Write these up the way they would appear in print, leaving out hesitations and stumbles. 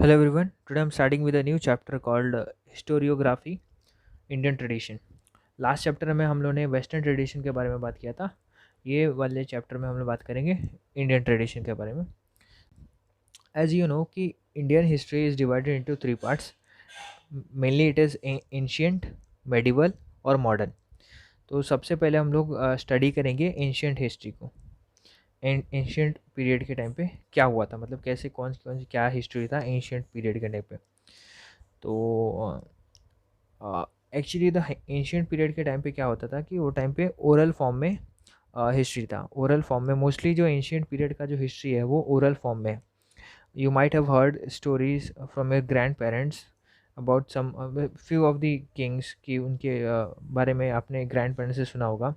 Hello everyone. Today I'm starting with a new chapter called Historiography Indian Tradition. Last chapter में हम लोगों ने western tradition के बारे में बात किया था. ये वाले चैप्टर में हम लोग बात करेंगे इंडियन ट्रेडिशन के बारे में. एज यू नो कि Indian history is divided into three parts. Mainly it is ancient, medieval और मॉडर्न. तो सबसे पहले हम लोग स्टडी करेंगे एंशियंट हिस्ट्री को. एंशियंट पीरियड के टाइम पे क्या हुआ था, मतलब कैसे कौन सी क्या हिस्ट्री था एंशियंट पीरियड के टाइम पे. तो एक्चुअली द एंशियंट पीरियड के टाइम पे क्या होता था कि वो टाइम पे ओरल फॉर्म में हिस्ट्री था. ओरल फॉर्म में मोस्टली जो एंशियंट पीरियड का जो हिस्ट्री है वो ओरल फॉर्म में. You might have heard stories from your grandparents about some few of the kings की उनके बारे में आपने ग्रैंड पेरेंट्स से सुना होगा.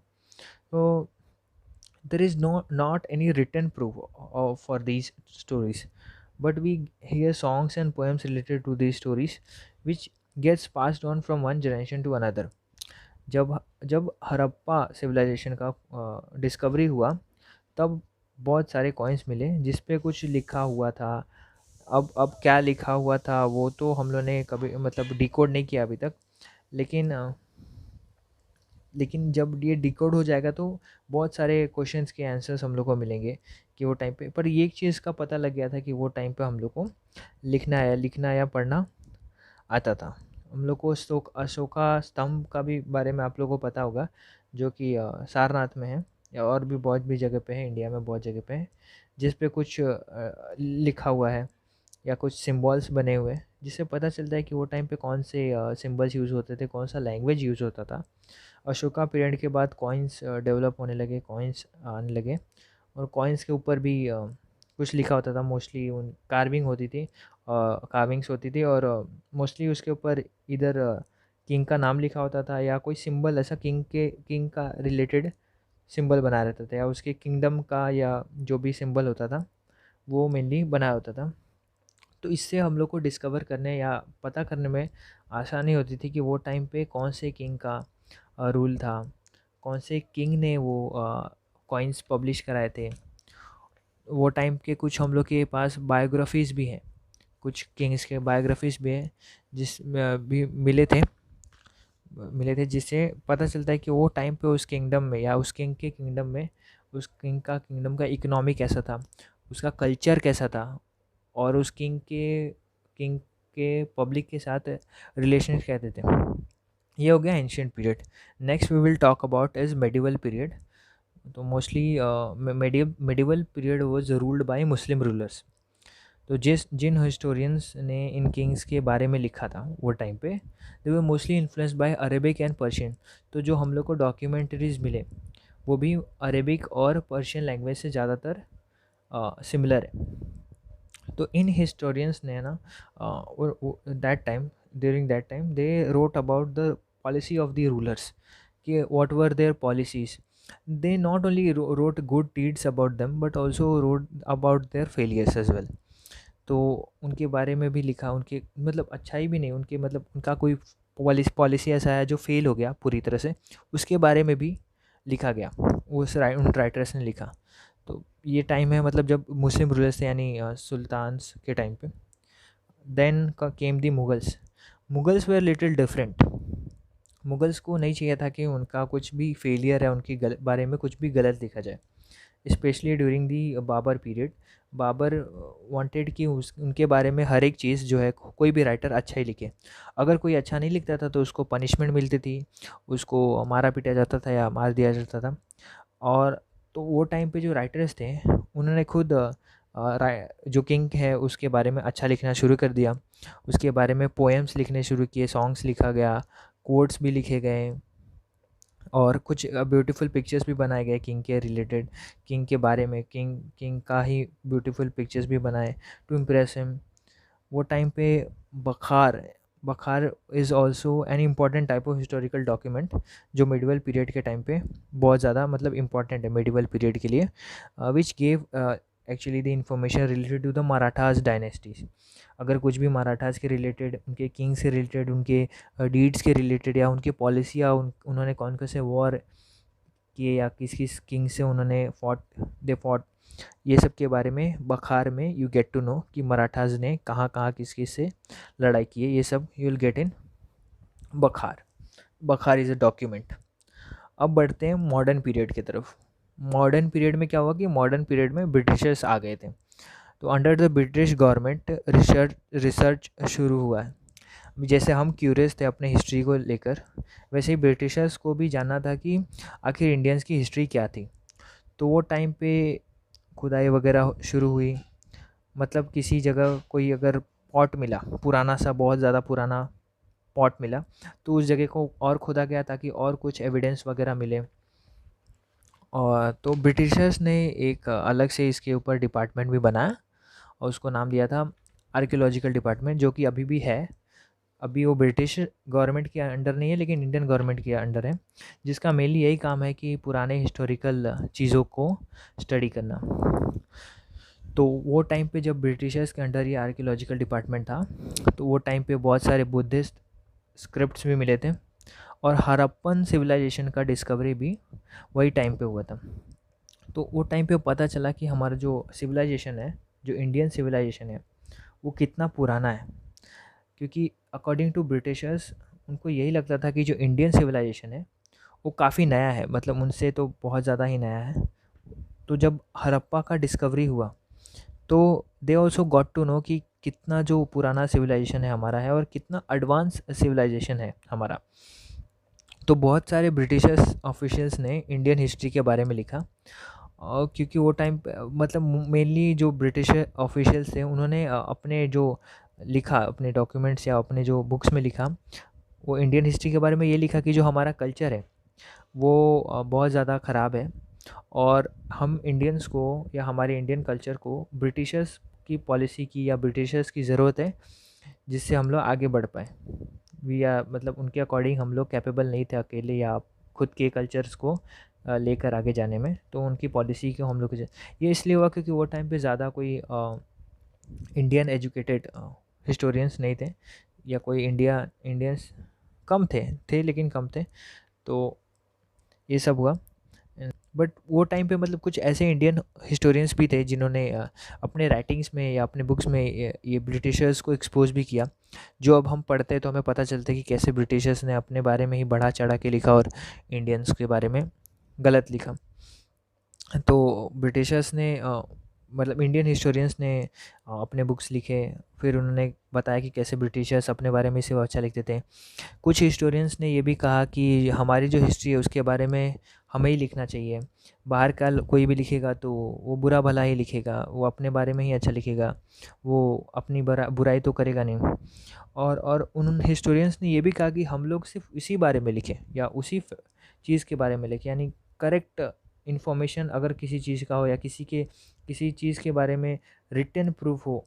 तो there is not any written proof for these stories, but we hear songs and poems related to these stories which gets passed on from one generation to another. जब जब हड़प्पा सिविलाइजेशन का discovery हुआ तब बहुत सारे कॉइन्स मिले जिस पे कुछ लिखा हुआ था. अब क्या लिखा हुआ था वो तो हम लोग ने कभी मतलब डिकोड नहीं किया अभी तक. लेकिन लेकिन जब ये डिकोड हो जाएगा तो बहुत सारे क्वेश्चंस के आंसर्स हम लोग को मिलेंगे कि वो टाइम पे. पर ये एक चीज़ का पता लग गया था कि वो टाइम पे हम लोग को लिखना या पढ़ना आता था. हम लोग को अशोका स्तंभ का भी बारे में आप लोगों को पता होगा, जो कि सारनाथ में है या और भी बहुत भी जगह पे है, इंडिया में बहुत जगह पे है, जिस पे कुछ लिखा हुआ है या कुछ सिम्बल्स बने हुए हैं जिससे पता चलता है कि वो टाइम पे कौन से सिम्बल्स यूज़ होते थे, कौन सा लैंग्वेज यूज़ होता था. अशोका पीरियड के बाद कॉइन्स डेवलप होने लगे, कॉइन्स आने लगे और कॉइन्स के ऊपर भी कुछ लिखा होता था. मोस्टली उन कार्विंग्स होती थी और मोस्टली उसके ऊपर इधर किंग का नाम लिखा होता था या कोई सिंबल ऐसा किंग का रिलेटेड सिंबल बना रहता था या उसके किंगडम का या जो भी सिंबल होता था वो मेनली बनाया होता था. तो इससे हम लोग को डिस्कवर करने या पता करने में आसानी होती थी कि वो टाइम पे कौन से किंग का रूल था, कौन से किंग ने वो कॉइन्स पब्लिश कराए थे. वो टाइम के कुछ हम लोग के पास बायोग्राफीज़ भी हैं, कुछ किंग्स के बायोग्राफीज़ भी हैं भी मिले थे जिससे पता चलता है कि वो टाइम पे उस किंगडम में या उस किंग के किंगडम में उस किंगडम का इकोनॉमी कैसा था, उसका कल्चर कैसा था और उस किंग के पब्लिक के साथ रिलेशन कहते थे. ये हो गया ancient period. Next we will talk about is medieval period. तो mostly medieval period was ruled by Muslim rulers. तो जिन हिस्टोरियंस ने इन किंग्स के बारे में लिखा था वो टाइम पे they were mostly influenced by Arabic and Persian. तो जो हम लोग को डॉक्यूमेंट्रीज मिले वो भी अरेबिक और पर्शियन लैंग्वेज से ज़्यादातर सिमिलर है. तो इन हिस्टोरियंस ने ना that time during that time they wrote about the policy of the rulers कि what were their policies. they not only wrote good deeds about them but also wrote about their failures as well. तो उनके बारे में भी लिखा, उनके मतलब अच्छाई भी नहीं, उनके मतलब उनका कोई पॉलिसी ऐसा है जो फेल हो गया पूरी तरह से, उसके बारे में भी लिखा गया. उन राइटर्स ने लिखा. तो ये टाइम है मतलब जब मुस्लिम रूलर्स थे यानी सुल्तान्स के टाइम पे. Then came the Mughals. Mughals were little different. Mughals को नहीं चाहिए था कि उनका कुछ भी फेलियर है उनके बारे में कुछ भी गलत लिखा जाए. Specially during the Babur period Babur wanted कि उनके बारे में हर एक चीज़ जो है कोई भी राइटर अच्छा ही लिखे. अगर कोई अच्छा नहीं लिखता था तो उसको पनिशमेंट मिलती थी, उसको मारा पीटा जाता था या मार दिया जाता था. और तो वो टाइम पे जो राइटर्स थे उन्होंने खुद जो किंग है उसके बारे में अच्छा लिखना शुरू कर दिया. उसके बारे में पोएम्स लिखने शुरू किए, सॉन्ग्स लिखा गया, कोट्स भी लिखे गए और कुछ ब्यूटीफुल पिक्चर्स भी बनाए गए किंग के रिलेटेड, किंग के बारे में, किंग किंग का ही ब्यूटीफुल पिक्चर्स भी बनाए टू इम्प्रेस हिम. वो टाइम पे बखार बखार is also an important type of historical document जो मिडिवल पीरियड के टाइम पे बहुत ज़्यादा मतलब इम्पॉर्टेंट है मिडिवल पीरियड के लिए, which gave actually the information related to the Marathas dynasties. अगर कुछ भी मराठास के रिलेटेड, उनके किंग से रिलेटेड, उनके डीड्स के रिलेटेड या उनकी पॉलिसी या उन्होंने कौन कौन से वॉर किए या किस किस किंग से उन्होंने दे फॉट ये सब के बारे में बखार में यू गेट टू नो कि मराठाज ने कहाँ कहाँ किस किस से लड़ाई की है, ये सब यू विल गेट इन बखार। बखार इज़ अ डॉक्यूमेंट। अब बढ़ते हैं मॉडर्न पीरियड की तरफ। मॉडर्न पीरियड में क्या हुआ कि मॉडर्न पीरियड में ब्रिटिशर्स आ गए थे, तो under the British government research शुरू हुआ है। जैसे हम क्यूरियस थे अपने हिस्ट्री को लेकर, वैसे ही ब्रिटिशर्स को भी जानना था कि आखिर इंडियंस की हिस्ट्री क्या थी। तो वो टाइम पे खुदाई वगैरह शुरू हुई। मतलब किसी जगह कोई अगर पॉट मिला, पुराना सा, बहुत ज़्यादा पुराना पॉट मिला, तो उस जगह को और खोदा गया ताकि और कुछ एविडेंस वगैरह मिले। और तो ब्रिटिशर्स ने एक अलग से इसके ऊपर डिपार्टमेंट भी बनाया और उसको नाम दिया था आर्कियोलॉजिकल डिपार्टमेंट, जो कि अभी भी है। अभी वो ब्रिटिश गवर्नमेंट के अंडर नहीं है लेकिन इंडियन गवर्नमेंट के अंडर है, जिसका मेनली यही काम है कि पुराने हिस्टोरिकल चीज़ों को स्टडी करना। तो वो टाइम पे जब ब्रिटिशर्स के अंडर ये आर्कियोलॉजिकल डिपार्टमेंट था, तो वो टाइम पे बहुत सारे बुद्धिस्ट स्क्रिप्ट्स भी मिले थे और हड़प्पन सिविलाइजेशन का डिस्कवरी भी वही टाइम पे हुआ था। तो वो टाइम पे पता चला कि हमारा जो सिविलाइजेशन है, जो इंडियन सिविलाइजेशन है, वो कितना पुराना है। क्योंकि अकॉर्डिंग टू ब्रिटिशर्स उनको यही लगता था कि जो इंडियन सिविलाइजेशन है वो काफ़ी नया है, मतलब उनसे तो बहुत ज़्यादा ही नया है। तो जब हड़प्पा का डिस्कवरी हुआ तो they also got to know कि कितना जो पुराना सिविलाइजेशन है हमारा है और कितना एडवांस सिविलाइजेशन है हमारा। तो बहुत सारे ब्रिटिशर्स ऑफिशियल्स ने इंडियन हिस्ट्री के बारे में लिखा, और क्योंकि वो टाइम मतलब मेनली जो ब्रिटिश ऑफिशियल्स थे उन्होंने अपने जो लिखा, अपने डॉक्यूमेंट्स या अपने जो बुक्स में लिखा, वो इंडियन हिस्ट्री के बारे में ये लिखा कि जो हमारा कल्चर है वो बहुत ज़्यादा ख़राब है और हम इंडियंस को या हमारे इंडियन कल्चर को ब्रिटिशर्स की पॉलिसी की या ब्रिटिशर्स की ज़रूरत है, जिससे हम लोग आगे बढ़ पाए। वी आर मतलब उनके अकॉर्डिंग हम लोग कैपेबल नहीं थे अकेले या खुद के कल्चर्स को लेकर आगे जाने में। तो उनकी पॉलिसी को हम लोग ये इसलिए हुआ क्योंकि वो टाइम पे ज़्यादा कोई इंडियन एजुकेटेड हिस्टोरियंस नहीं थे, या कोई इंडियंस कम थे लेकिन कम थे। तो ये सब हुआ। बट वो टाइम पे मतलब कुछ ऐसे इंडियन हिस्टोरियंस भी थे जिन्होंने अपने राइटिंग्स में या अपने बुक्स में ये ब्रिटिशर्स को एक्सपोज भी किया, जो अब हम पढ़ते हैं तो हमें पता चलता है कि कैसे ब्रिटिशर्स ने अपने बारे में ही बढ़ा चढ़ा के लिखा और इंडियंस के बारे में गलत लिखा। तो ब्रिटिशर्स ने मतलब इंडियन हिस्टोरियंस ने अपने बुक्स लिखे, फिर उन्होंने बताया कि कैसे ब्रिटिशर्स अपने बारे में सिर्फ अच्छा लिखते थे। कुछ हिस्टोरियंस ने ये भी कहा कि हमारी जो हिस्ट्री है उसके बारे में हमें ही लिखना चाहिए, बाहर का कोई भी लिखेगा तो वो बुरा भला ही लिखेगा, वो अपने बारे में ही अच्छा लिखेगा, वो अपनी बुराई तो करेगा नहीं। और उन हिस्टोरियंस ने ये भी कहा कि हम लोग सिर्फ इसी बारे में लिखें या उसी चीज़ के बारे में लिखें, यानी करेक्ट इन्फॉर्मेशन अगर किसी चीज़ का हो या किसी चीज़ के बारे में रिटन प्रूफ हो,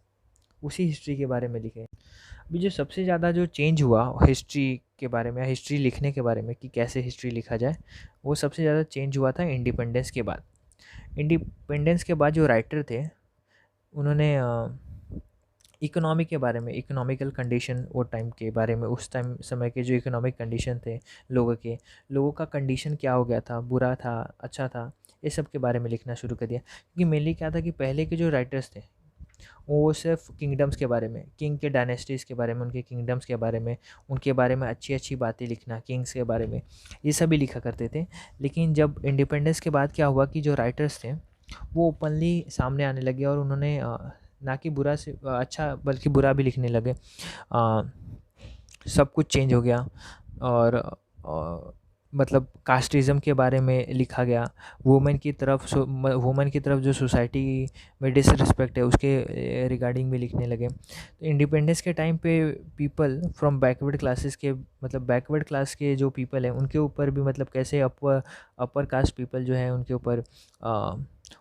उसी हिस्ट्री के बारे में लिखें। अभी जो सबसे ज़्यादा जो चेंज हुआ हिस्ट्री के बारे में या हिस्ट्री लिखने के बारे में कि कैसे हिस्ट्री लिखा जाए, वो सबसे ज़्यादा चेंज हुआ था इंडिपेंडेंस के बाद। इंडिपेंडेंस के बाद जो राइटर थे उन्होंने इकोनॉमी के बारे में, इकोनॉमिकल कंडीशन वो टाइम के बारे में, उस टाइम समय के जो इकोनॉमिक कंडीशन थे लोगों का कंडीशन क्या हो गया था, बुरा था, अच्छा था, ये सब के बारे में लिखना शुरू कर दिया। क्योंकि मेनली क्या था कि पहले के जो राइटर्स थे वो सिर्फ किंगडम्स के बारे में, किंग के डायनेस्टीज़ के बारे में, उनके किंगडम्स के बारे में, उनके बारे में अच्छी अच्छी बातें लिखना, किंग्स के बारे में, ये सभी लिखा करते थे। लेकिन जब इंडिपेंडेंस के बाद क्या हुआ कि जो राइटर्स थे वो ओपनली सामने आने लगे और उन्होंने ना कि बुरा से अच्छा बल्कि बुरा भी लिखने लगे। सब कुछ चेंज हो गया और मतलब कास्टिज़म के बारे में लिखा गया, वुमेन की तरफ जो सोसाइटी में डिसरिस्पेक्ट है उसके रिगार्डिंग भी लिखने लगे। तो इंडिपेंडेंस के टाइम पे पीपल फ्रॉम बैकवर्ड क्लासेस के, मतलब बैकवर्ड क्लास के जो पीपल हैं उनके ऊपर भी, मतलब कैसे अपर कास्ट पीपल जो है उनके ऊपर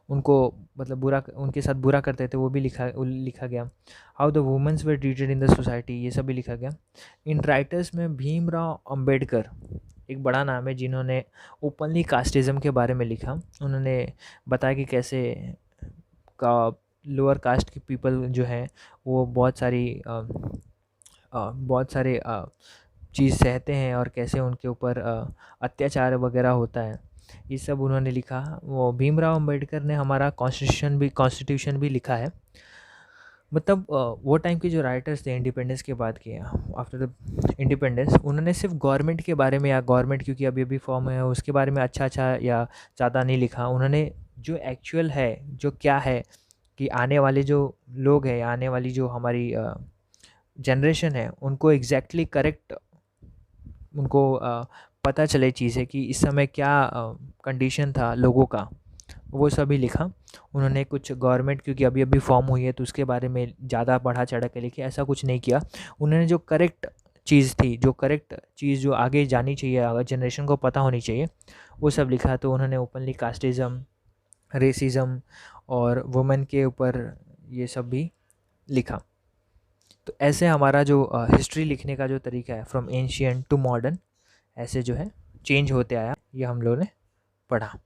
उनको मतलब उनके साथ बुरा करते थे, वो भी लिखा गया। How the women's were treated in the society, ये सब भी लिखा गया। इन राइटर्स में भीमराव अंबेडकर एक बड़ा नाम है जिन्होंने ओपनली कास्टिज़म के बारे में लिखा। उन्होंने बताया कि कैसे का लोअर कास्ट के पीपल जो हैं वो बहुत सारे चीज़ सहते हैं और कैसे उनके ऊपर अत्याचार वगैरह होता है। ये सब उन्होंने लिखा। वो भीमराव अंबेडकर ने हमारा कॉन्स्टिट्यूशन भी लिखा है। मतलब वो टाइम के जो राइटर्स थे इंडिपेंडेंस के बाद के, आफ्टर द इंडिपेंडेंस, उन्होंने सिर्फ गवर्नमेंट के बारे में, या गवर्नमेंट क्योंकि अभी अभी फॉर्म है उसके बारे में अच्छा अच्छा या ज़्यादा नहीं लिखा। उन्होंने जो एक्चुअल है, जो क्या है, कि आने वाले जो लोग हैं, आने वाली जो हमारी जनरेशन है, उनको एग्जैक्टली करेक्ट, उनको पता चले चीज़ें कि इस समय क्या कंडीशन था लोगों का, वो सभी लिखा उन्होंने। कुछ गवर्नमेंट क्योंकि अभी अभी फॉर्म हुई है तो उसके बारे में ज़्यादा बढ़ा चढ़ा के लिखे, ऐसा कुछ नहीं किया। उन्होंने जो करेक्ट चीज़ थी, जो करेक्ट चीज़ जो आगे जानी चाहिए, अगर जनरेशन को पता होनी चाहिए, वो सब लिखा। तो उन्होंने ओपनली कास्टिज़म, रेसिज़म और वुमेन के ऊपर ये सब भी लिखा। तो ऐसे हमारा जो हिस्ट्री लिखने का जो तरीका है, फ्रॉम एंशियंट टू मॉडर्न, ऐसे जो है चेंज होते आया, ये हम लोगों ने पढ़ा।